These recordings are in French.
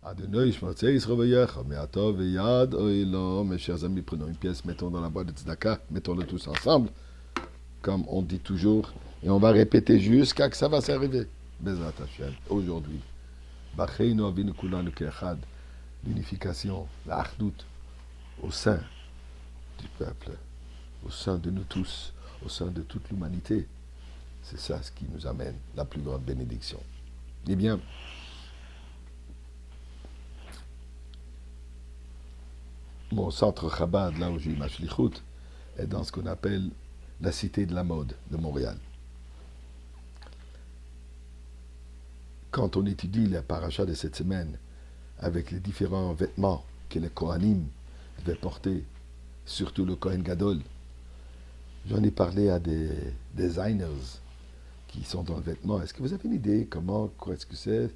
Adonai, Shmatzei, Yisroveyecha, Me'atov et Yad, Oilo. Mes chers amis, prenons une pièce, mettons dans la boîte de tzedaka, mettons-le tous ensemble, comme on dit toujours, et on va répéter jusqu'à que ça va s'arriver. Bezrat Hashem, aujourd'hui. Bacheinu avinu kulanu ke'echad, l'unification, la achdout, au sein du peuple, au sein de nous tous, au sein de toute l'humanité. C'est ça ce qui nous amène la plus grande bénédiction. Eh bien, mon centre Chabad, là où j'ai ma shlichut, est dans ce qu'on appelle la cité de la mode de Montréal. Quand on étudie la paracha de cette semaine, avec les différents vêtements que les Kohanim devaient porter, surtout le Kohen Gadol, j'en ai parlé à des designers qui sont dans le vêtement. Est-ce que vous avez une idée comment, quoi est-ce que c'est?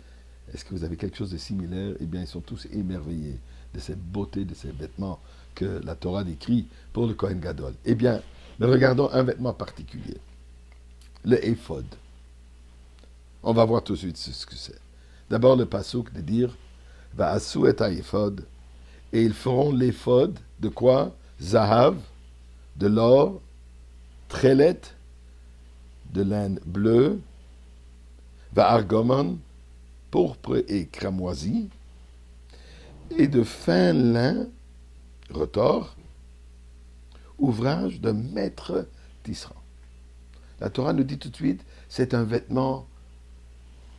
Est-ce que vous avez quelque chose de similaire? Eh bien, ils sont tous émerveillés de cette beauté de ces vêtements que la Torah décrit pour le Kohen Gadol. Eh bien, nous regardons un vêtement particulier, le éphod. On va voir tout de suite ce que c'est. D'abord, le passouk de dire Va'asu et éphod, et ils feront l'éphod de quoi? Zahav, de l'or, trélet, de laine bleue, Va'argomon, pourpre et cramoisi, et de fin lin, retors, ouvrage de maître tisserand. La Torah nous dit tout de suite, c'est un vêtement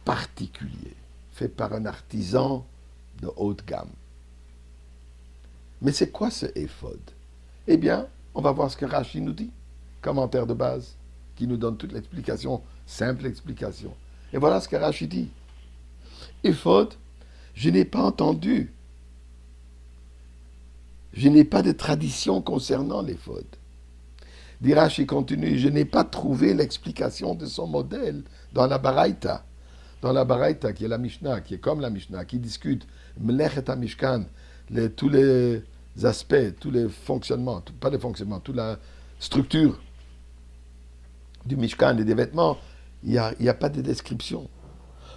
particulier, fait par un artisan de haute gamme. Mais c'est quoi ce éphod? Eh bien, on va voir ce que Rashi nous dit, commentaire de base, qui nous donne toute l'explication, simple explication. Et voilà ce que Rashi dit. Éphod, je n'ai pas entendu. Je n'ai pas de tradition concernant l'éphod. Dit Rashi continue, je n'ai pas trouvé l'explication de son modèle dans la Baraita. Dans la Baraita, qui est la Mishnah, qui est comme la Mishnah, qui discute Mlechet HaMishkan, tous les aspects, tous les fonctionnements, pas les fonctionnements, toute la structure du Mishkan et des vêtements, il n'y a pas de description.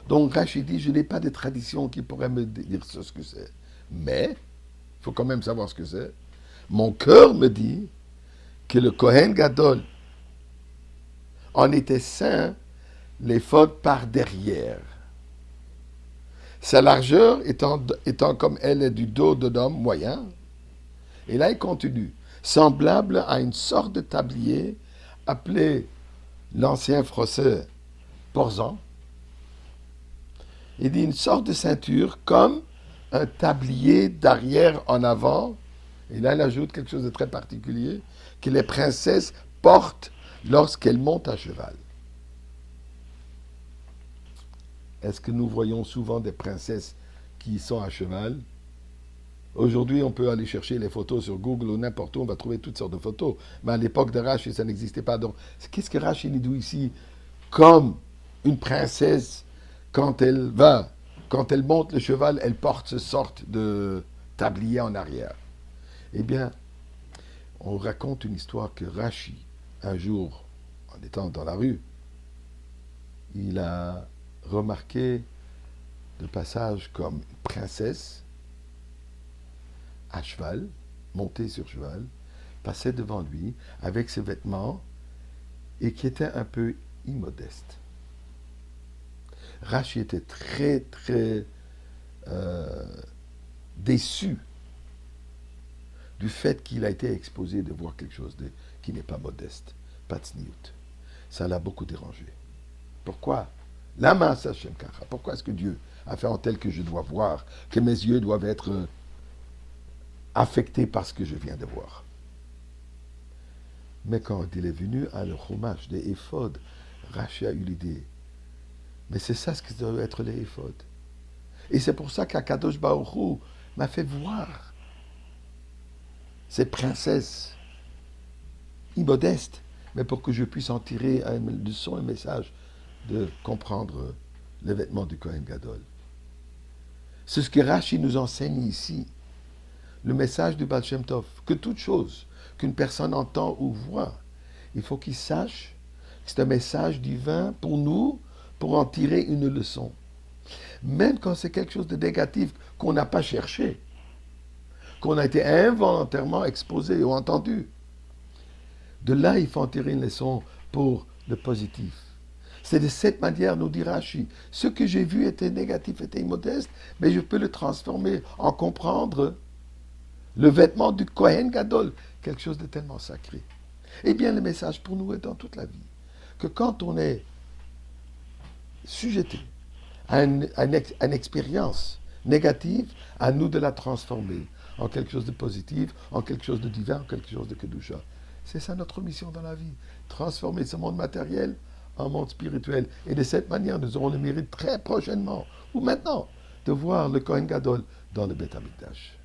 Donc Rashi dit, je n'ai pas de tradition qui pourrait me dire ce que c'est. Mais, il faut quand même savoir ce que c'est. Mon cœur me dit que le Kohen Gadol en était saint, l'éphod par derrière. Sa largeur étant comme elle est du dos de l'homme moyen. Et là, il continue. Semblable à une sorte de tablier appelé l'ancien français porzan. Il dit une sorte de ceinture comme un tablier d'arrière en avant. Et là, il ajoute quelque chose de très particulier que les princesses portent lorsqu'elles montent à cheval. Est-ce que nous voyons souvent des princesses qui sont à cheval? Aujourd'hui, on peut aller chercher les photos sur Google ou n'importe où, on va trouver toutes sortes de photos. Mais à l'époque de Rashi, ça n'existait pas. Donc, qu'est-ce que Rashi nous dit ici? Comme une princesse, quand elle monte le cheval, elle porte ce sorte de tablier en arrière. Eh bien, on raconte une histoire que Rashi, un jour, en étant dans la rue, il a remarqué de passage comme une princesse à cheval, montée sur cheval, passait devant lui avec ses vêtements et qui était un peu immodeste. Rashi était très, très déçu du fait qu'il a été exposé de voir quelque chose qui n'est pas modeste, pas tsniout. Ça l'a beaucoup dérangé. Pourquoi? Lama Sachem Kacha. Pourquoi est-ce que Dieu a fait en tel que je dois voir, que mes yeux doivent être affectés par ce que je viens de voir? Mais quand il est venu à le chumash des éphods, Rashi a eu l'idée. Mais c'est ça ce que doit être les éphods. Et c'est pour ça qu'Akadosh Baruch Hu m'a fait voir ces princesses immodestes, mais pour que je puisse en tirer une leçon, un message de comprendre les vêtements du Kohen Gadol. C'est ce que Rashi nous enseigne ici. Le message du Baal Shem Tov, que toute chose qu'une personne entend ou voit, il faut qu'il sache que c'est un message divin pour nous, pour en tirer une leçon. Même quand c'est quelque chose de négatif, qu'on n'a pas cherché, qu'on a été involontairement exposé ou entendu. De là, il faut en tirer une leçon pour le positif. C'est de cette manière, nous dit Rashi, ce que j'ai vu était négatif, était immodeste, mais je peux le transformer en comprendre le vêtement du Kohen Gadol, quelque chose de tellement sacré. Eh bien, le message pour nous est dans toute la vie, que quand on est sujeté à une expérience négative, à nous de la transformer en quelque chose de positif, en quelque chose de divin, en quelque chose de Kedusha. C'est ça notre mission dans la vie, transformer ce monde matériel en monde spirituel. Et de cette manière, nous aurons le mérite très prochainement, ou maintenant, de voir le Kohen Gadol dans le Beth Amikdash.